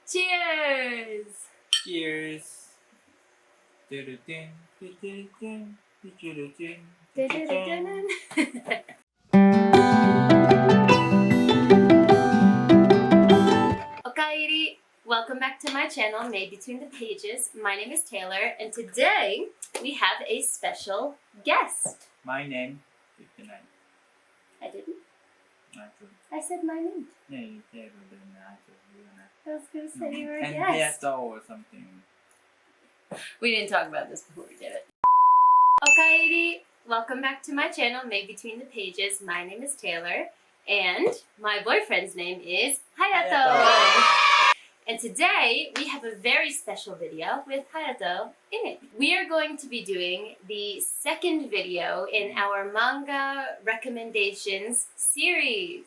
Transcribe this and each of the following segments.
Cheers! Cheers! Okaeri! Welcome back to my channel, Made Between the Pages. My name is Taylor, and today we have a special guest. My name 言ってない。 I didn't? あと I said my name. ねえ、テーブルでないと言わない。I was going to say you were a And guest. Hayato or something. We didn't talk about this before we did it. Okaeri! Welcome back to my channel, Made Between the Pages. My name is Taylor, and my boyfriend's name is Hayato. And today we have a very special video with Hayato in it. We are going to be doing the second video in our manga recommendations series.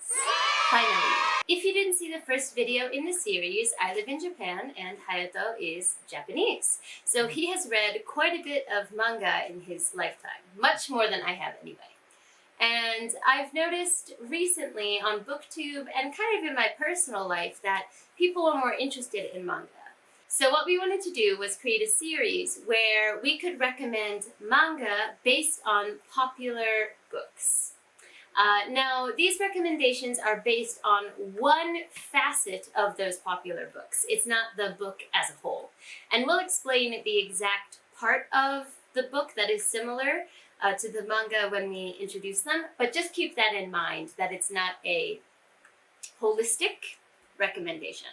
Finally. If you didn't see the first video in the series, I live in Japan and Hayato is Japanese. So he has read quite a bit of manga in his lifetime, much more than I have anyway. And I've noticed recently on BookTube and kind of in my personal life that people are more interested in manga. So what we wanted to do was create a series where we could recommend manga based on popular books. Now, these recommendations are based on one facet of those popular books. It's not the book as a whole. And we'll explain the exact part of the book that is similar to the manga when we introduce them, but just keep that in mind that it's not a holistic recommendation.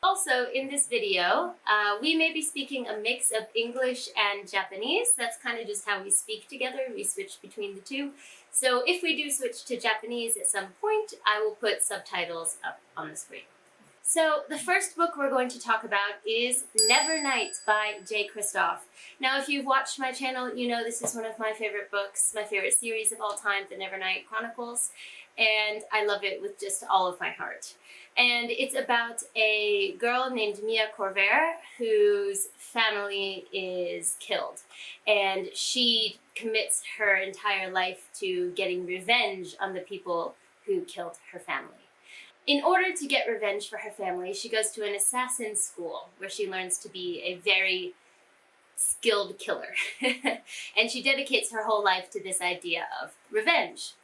Also, in this video, we may be speaking a mix of English and Japanese. That's kind of just how we speak together. We switch between the two. So if we do switch to Japanese at some point, I will put subtitles up on the screen. So the first book we're going to talk about is Nevernight by J. Kristoff. Now, if you've watched my channel, you know this is one of my favorite books, my favorite series of all time, the Nevernight Chronicles, and I love it with just all of my heart. And it's about a girl named Mia Corvair whose family is killed, and she commits her entire life to getting revenge on the people who killed her family. In order to get revenge for her family, she goes to an assassin school where she learns to be a very skilled killer. And she dedicates her whole life to this idea of revenge.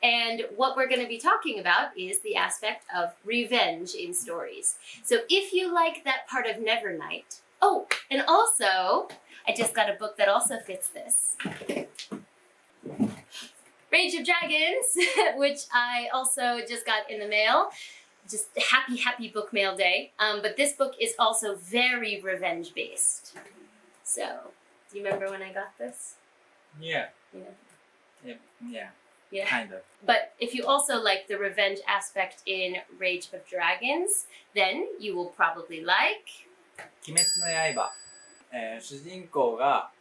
And what we're going to be talking about is the aspect of revenge in stories. So if you like that part of Nevernight, oh, and also, I just got a book that also fits this. Rage of Dragons, which I also just got in the mail. Just happy book mail day. But this book is also very revenge based. So, do you remember when I got this? Yeah. Yeah. Kind of. But if you also like the revenge aspect in Rage of Dragons, then you will probably like... 鬼滅の刃。主人公が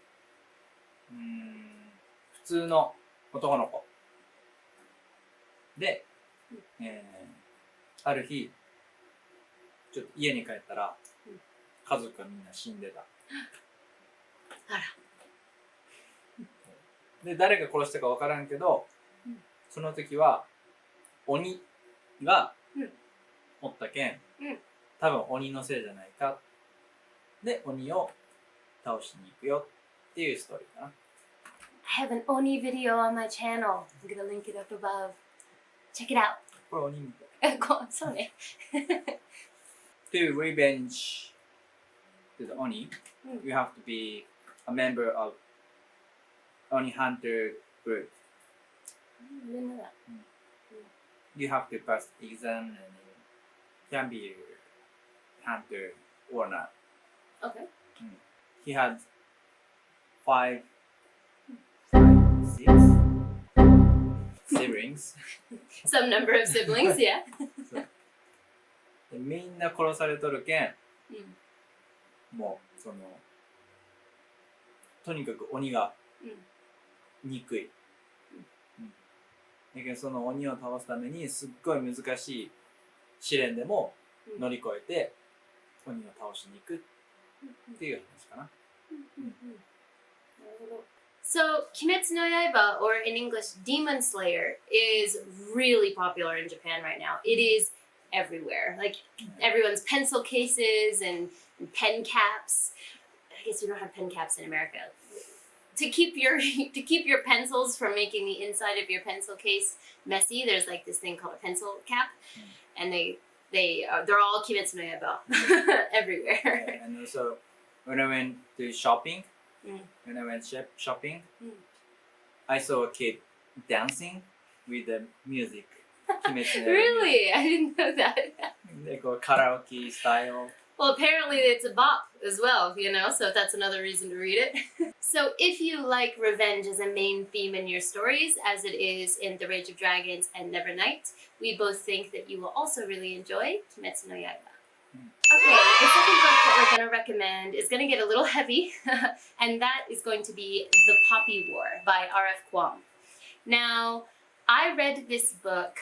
普通の男の子で、ある日ちょっと家に帰ったら家族がみんな死んでた。あら。で、誰が殺したかわからんけど、その時は鬼がおったけん、多分鬼のせいじゃないか。で、鬼を倒しに行くよっていうストーリーかな。I have an Oni video on my channel. I'm gonna link it up above. Check it out. これ鬼みたい。そうね。To revenge to the Oni, you have to be a member of Oni Hunter group. I didn't know that. You have to pass the exam and can be a hunter or not. Okay. He had 5, 6 siblings. Some number of siblings, yeah. でみんな殺されとるけん、もうそのとにかく鬼が憎い。だけどその鬼を倒すためにすっごい難しい試練でも乗り越えて鬼を倒しに行くっていう話かな。So, Kimetsu no Yaiba, or in English, Demon Slayer, is really popular in Japan right now. It is everywhere. Like everyone's pencil cases and pen caps. I guess we don't have pen caps in America. To keep your pencils from making the inside of your pencil case messy, there's like this thing called a pencil cap, and they're all Kimetsu no Yaiba everywhere. Yeah, and also when I went to shopping, I saw a kid dancing with the music. Kimetsu no Yaiba Really? music. I didn't know that. They go karaoke style. Well, apparently it's a bop as well, so that's another reason to read it. So if you like revenge as a main theme in your stories, as it is in The Rage of Dragons and Nevernight, we both think that you will also really enjoy Kimetsu no Yaiba. Okay, the second book that we're going to recommend is going to get a little heavy, and that is going to be The Poppy War by Rf Guam. Now, I read this book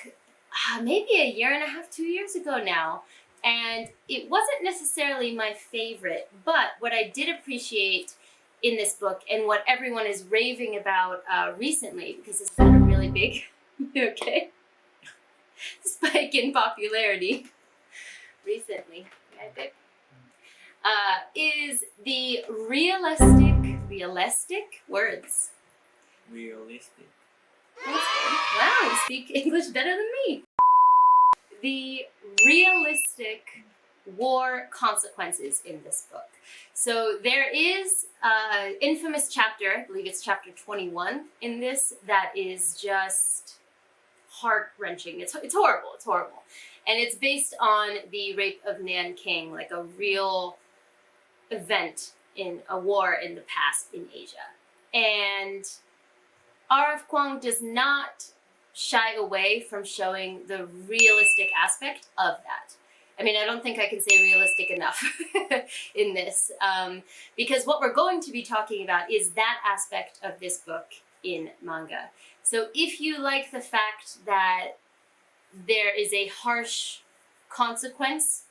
maybe a year and a half, 2 years ago now, and it wasn't necessarily my favorite, but what I did appreciate in this book and what everyone is raving about recently, because it's been a really big spike in popularity recently, is the realistic words. Realistic. That's good. Wow, you speak English better than me. The realistic war consequences in this book. So there is an infamous chapter, I believe it's chapter 21 in this, that is just heart-wrenching. It's horrible, it's horrible. And it's based on the rape of Nanking, like a real event in a war in the past in Asia. And R.F. Kuang does not shy away from showing the realistic aspect of that. I mean, I don't think I can say realistic enough in this, because what we're going to be talking about is that aspect of this book in manga. So if you like the fact that there is a harsh consequence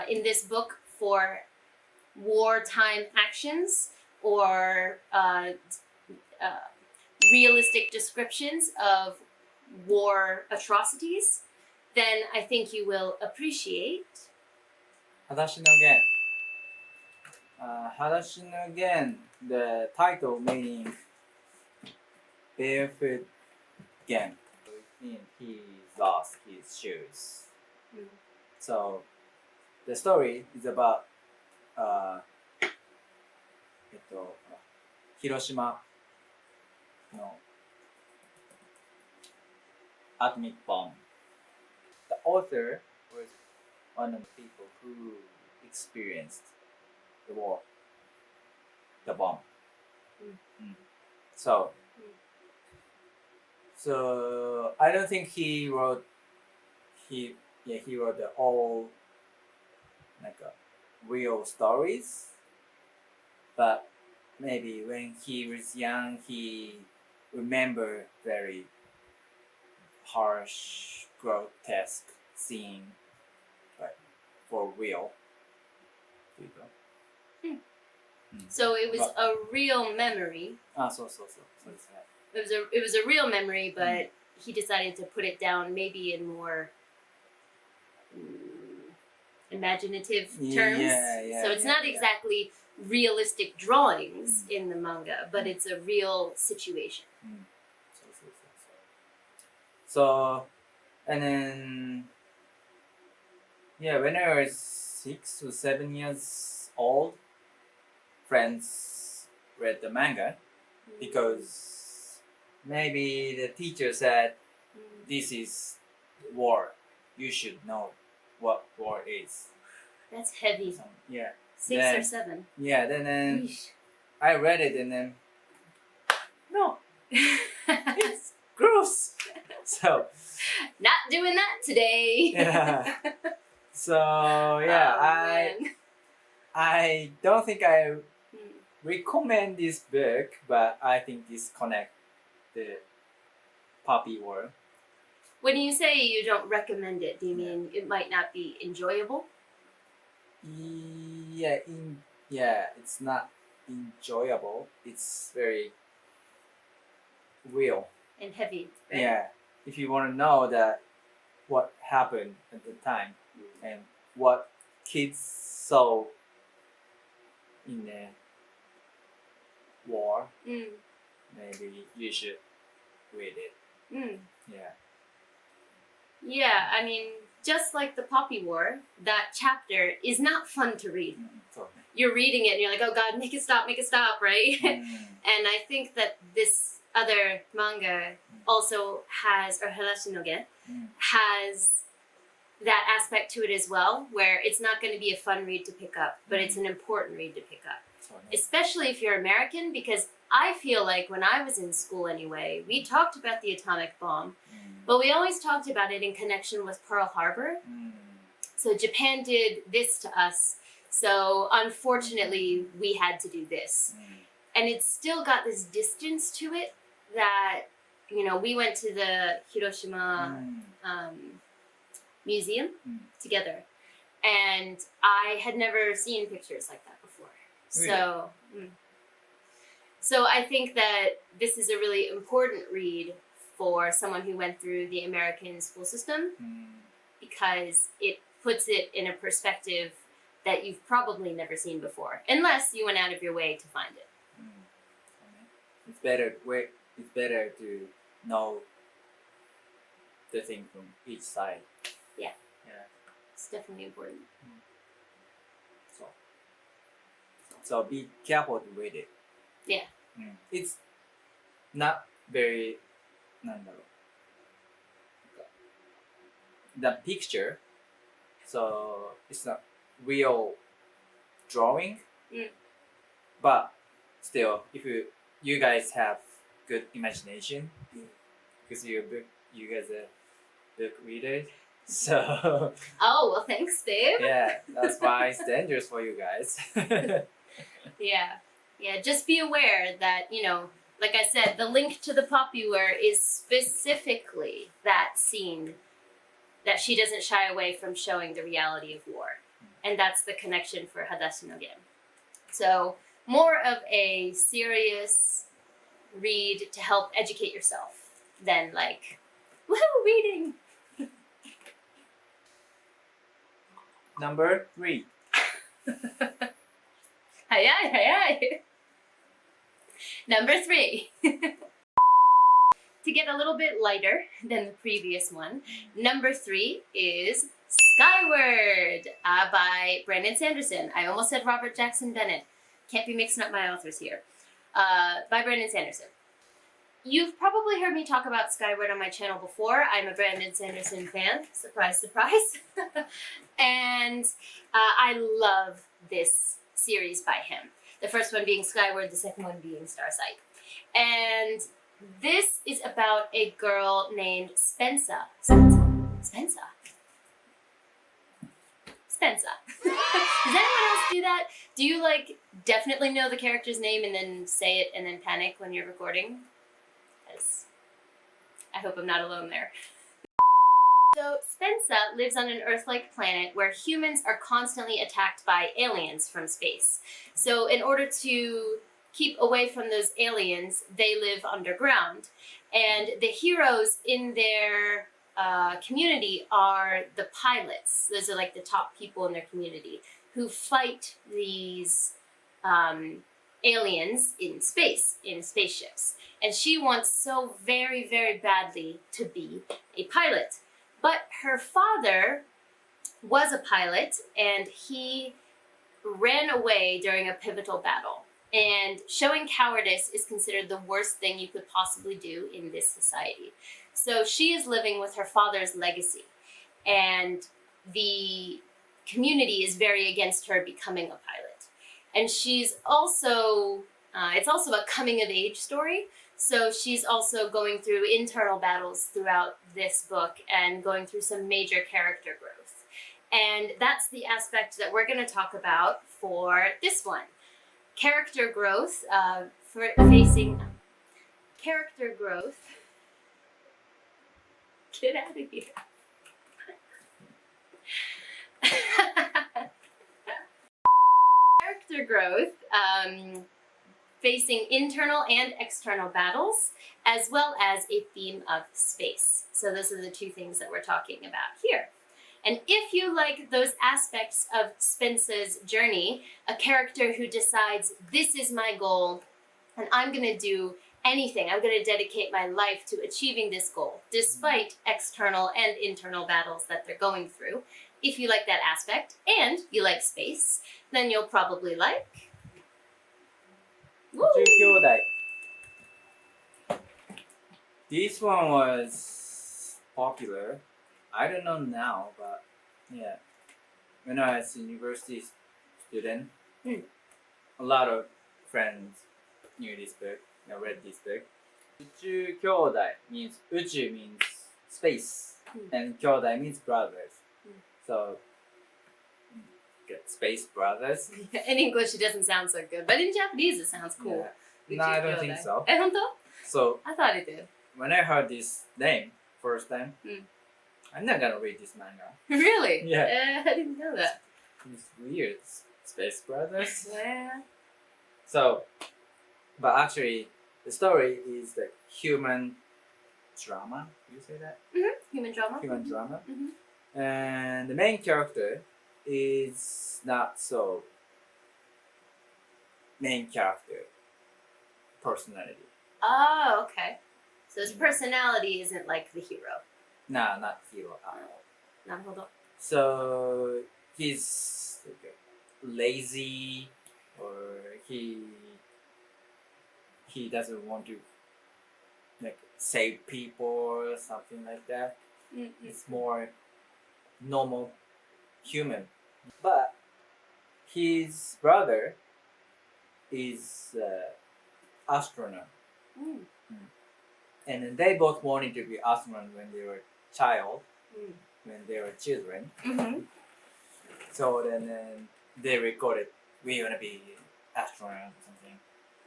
in this book for wartime actions or realistic descriptions of war atrocities, then I think you will appreciate Hadashi no Gen. Hadashi no Gen, the title meaning barefoot Gen. He lost his shoes. So the story is about Hiroshima no atomic bomb. The author was one of the people who experienced the war, the bomb. So I don't think he wrote the all like real stories, but maybe when he was young he remembered very harsh, grotesque scene, but for real people. So it was a real memory. So it's It was a real memory, but he decided to put it down maybe in more imaginative terms. So it's not exactly realistic drawings in the manga, but it's a real situation. So, and then, when I was 6 or 7 years old, friends read the manga because maybe the teacher said, this is war. You should know what war is. That's heavy. 6 or 7. Yeah, then I read it and then, no, it's gross. So not doing that today. So I don't think I recommend this book, but I think this connect the poppy world. When you say you don't recommend it, do you mean it might not be enjoyable? It's not enjoyable. It's very real and heavy. Right? Yeah, if you want to know that what happened at the time and what kids saw in the war. Maybe you should read it. Yeah. Yeah, I mean, just like the Poppy War, that chapter is not fun to read. You're reading it and you're like, oh god, make it stop, right? And I think that this other manga also has, or Harashi no Gen, has that aspect to it as well, where it's not going to be a fun read to pick up, but it's an important read to pick up. Especially if you're American, because I feel like when I was in school anyway, we talked about the atomic bomb, but we always talked about it in connection with Pearl Harbor. So Japan did this to us, so unfortunately we had to do this. And it's still got this distance to it that, you know, we went to the Hiroshima museum together, and I had never seen pictures like that before. So, so I think that this is a really important read for someone who went through the American school system, because it puts it in a perspective that you've probably never seen before, unless you went out of your way to find it. It's better to know the thing from each side. Yeah. It's definitely important. So be careful to read it. Yeah. It's not very, the picture, so it's not real drawing, but still, if you guys have good imagination, because you guys are book readers, so oh well, thanks, babe. Yeah, that's why it's dangerous for you guys. Yeah, just be aware that, you know, like I said, the link to the Poppy War is specifically that scene that she doesn't shy away from showing the reality of war. And that's the connection for Hadashi no Gen. So more of a serious read to help educate yourself than like, woohoo, reading! Number 3. Hayai. Number 3. To get a little bit lighter than the previous one, number 3 is Skyward by Brandon Sanderson. I almost said Robert Jackson Bennett. Can't be mixing up my authors here. By Brandon Sanderson. You've probably heard me talk about Skyward on my channel before. I'm a Brandon Sanderson fan. Surprise, surprise. And I love this series by him. The first one being Skyward, the second one being Starsight. And this is about a girl named Spencer. Spencer. Does anyone else do that? Do you like definitely know the character's name and then say it and then panic when you're recording? Because I hope I'm not alone there. So Spencer lives on an Earth-like planet where humans are constantly attacked by aliens from space. So in order to keep away from those aliens, they live underground. And the heroes in their community are the pilots. Those are like the top people in their community who fight these aliens in space, in spaceships. And she wants so very, very badly to be a pilot. But her father was a pilot, and he ran away during a pivotal battle. And showing cowardice is considered the worst thing you could possibly do in this society. So she is living with her father's legacy, and the community is very against her becoming a pilot. And she's also, it's also a coming-of-age story. So she's also going through internal battles throughout this book and going through some major character growth. And that's the aspect that we're going to talk about for this one. Character growth, character growth. Get out of here. Character growth facing internal and external battles, as well as a theme of space. So those are the two things that we're talking about here. And if you like those aspects of Spence's journey, a character who decides, this is my goal, and I'm going to do anything, I'm going to dedicate my life to achieving this goal, despite external and internal battles that they're going through. If you like that aspect, and you like space, then you'll probably like... 宇宙兄弟 This one was popular. I don't know now, but yeah. When I was a university student, a lot of friends knew this book. I read this book. 宇宙兄弟 means 宇宙 means space, and 兄弟 means brothers. So, get space brothers. In English, it doesn't sound so good, but in Japanese, it sounds cool. Yeah. No, I don't think so. 本当? So, I thought it did. when I heard this name first time, I'm not gonna read this manga. Really? Yeah. I didn't know that. It's weird. Space brothers. Yeah. So, but actually, the story is the human drama. You say that? Human drama. Human drama. Mhm. And the main character is not so main character personality. Oh, okay. So his personality isn't like the hero. Nah, not hero at all. なるほど. So he's like lazy, or he doesn't want to like save people or something like that. It's more normal human. But his brother is astronaut. And then they both wanted to be astronauts when they were when they were children. So then they recorded, "We wanna be astronauts" or something.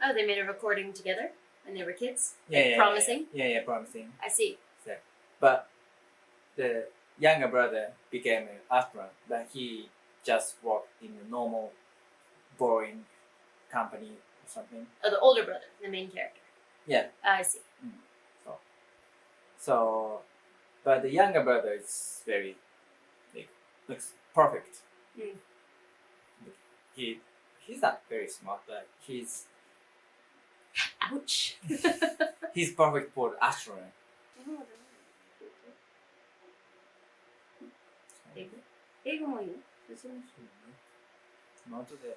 Oh, they made a recording together when they were kids? Yeah, promising? Yeah, promising. I see. But the younger brother became an astronaut, but he just worked in a normal, boring company or something. Oh, the older brother, the main character. Yeah. I see. So, but the younger brother is very, like, looks perfect. He's not very smart, but he's Ouch. he's perfect for the astronaut. 英語もいいの？後で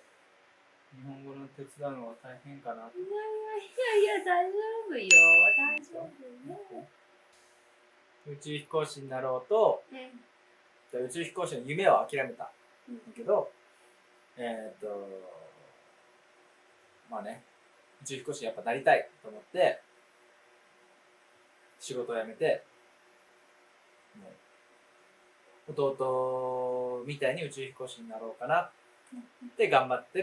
日本語の手伝うのは大変かな。いや、大丈夫よ。大丈夫よ。宇宙飛行士になろうと、宇宙飛行士の夢を諦めたんだけど、まあね、宇宙飛行士やっぱなりたいと思って仕事を辞めて、もう弟みたいに宇宙飛行士になろうかなって頑張って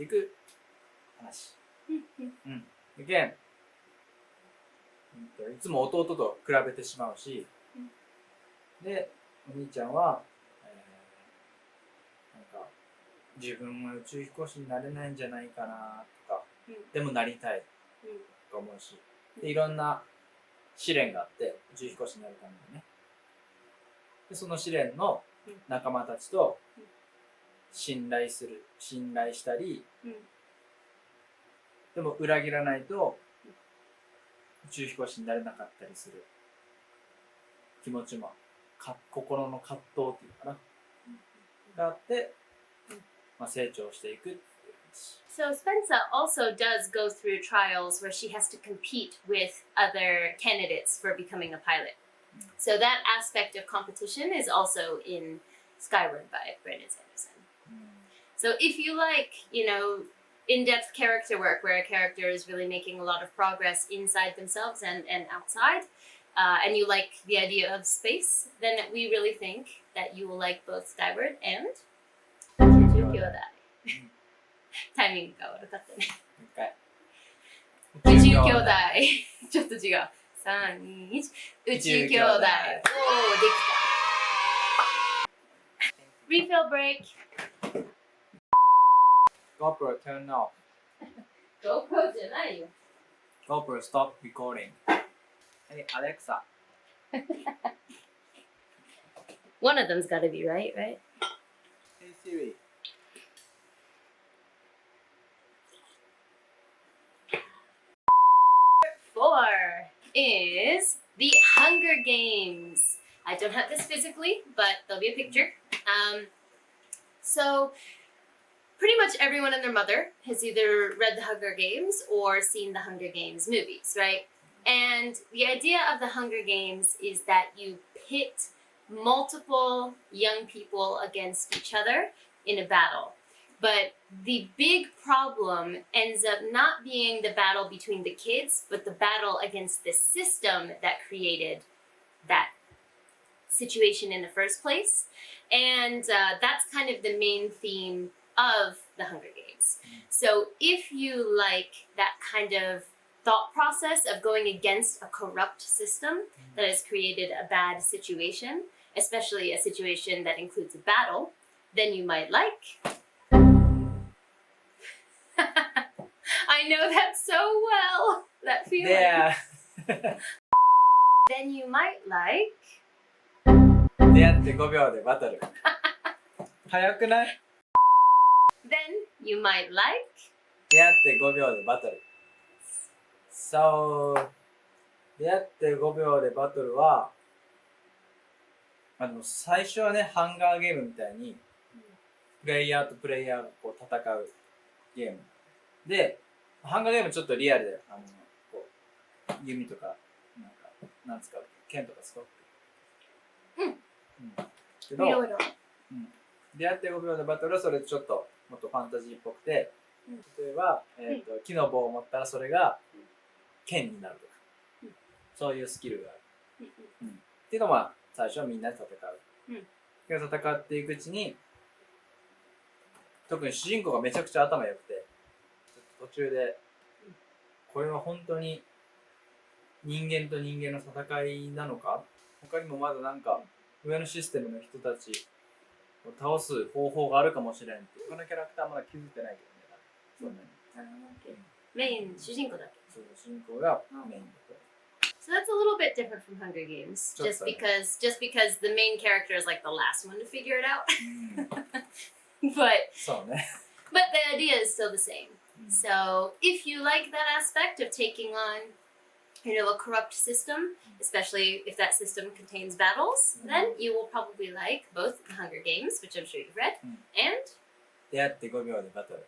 いく話。で、いつも弟と比べてしまうし、で、お兄ちゃんは、なんか自分は宇宙飛行士になれないんじゃないかなとか、でもなりたいと思うし、でいろんな試練があって宇宙飛行士になるためにね。でその試練の仲間たちと信頼したり、でも裏切らないと宇宙飛行士になれなかったりする気持ちも心の葛藤っていうかながあって、まあ、成長していくっていう話。So Spencer also does go through trials where she has to compete with other candidates for becoming a pilot. So that aspect of competition is also in Skyward by Brandon Sanderson. So if you like, in-depth character work where a character is really making a lot of progress inside themselves and outside, and you like the idea of space, then we really think that you will like both Skyward and 宇宙兄弟。タイミングが悪かったね。宇宙兄弟。ちょっと違う。3、2、1。宇宙兄弟。おー、できた。Refill break. GoPro turn off. GoPro じゃないよ。GoPro stop recording. Hey Alexa. One of them's got to be right? Hey Siri. Four is the Hunger Games. I don't have this physically, but there'll be a picture. So pretty much everyone and their mother has either read the Hunger Games or seen the Hunger Games movies, right? And the idea of the Hunger Games is that you pit multiple young people against each other in a battle. But the big problem ends up not being the battle between the kids, but the battle against the system that created that situation in the first place. And that's kind of the main theme of the Hunger Games. So if you like that kind of thought process of going against a corrupt system that has created a bad situation, especially a situation that includes a battle, then you might like... I know that so well, that feeling. Yeah. Then you might like... 出会って5秒でバトル。早くない？ Then you might like... 出会って5秒でバトル。So 出会って5秒でバトルは、でも最初はね、ハンガーゲームみたいに、プレイヤーとプレイヤーがこう戦うゲーム。で、ハンガーゲームちょっとリアルで、こう弓とか、なん使う剣とか使う。けど、出会って5秒でバトルはそれちょっともっとファンタジーっぽくて、例えば、木の棒を持ったらそれが剣になるとか、そういうスキルがある。っていうのは最初はみんなで戦う。戦っていくうちに、特に主人公がめちゃくちゃ頭良くて、途中で、これは本当に人間と人間の戦いなのか？他にもまだなんか上のシステムの人たちを倒す方法があるかもしれんって。他のキャラクターまだ気づいてないけどね。そんなに。メイン、主人公だっけ？そう、主人公がメインだと。So that's a little bit different from Hunger Games, just because the main character is like the last one to figure it out. So the idea is still the same. So if you like that aspect of taking on, a corrupt system, especially if that system contains battles, then you will probably like both the Hunger Games, which I'm sure you've read, and 出会って5秒でバトル。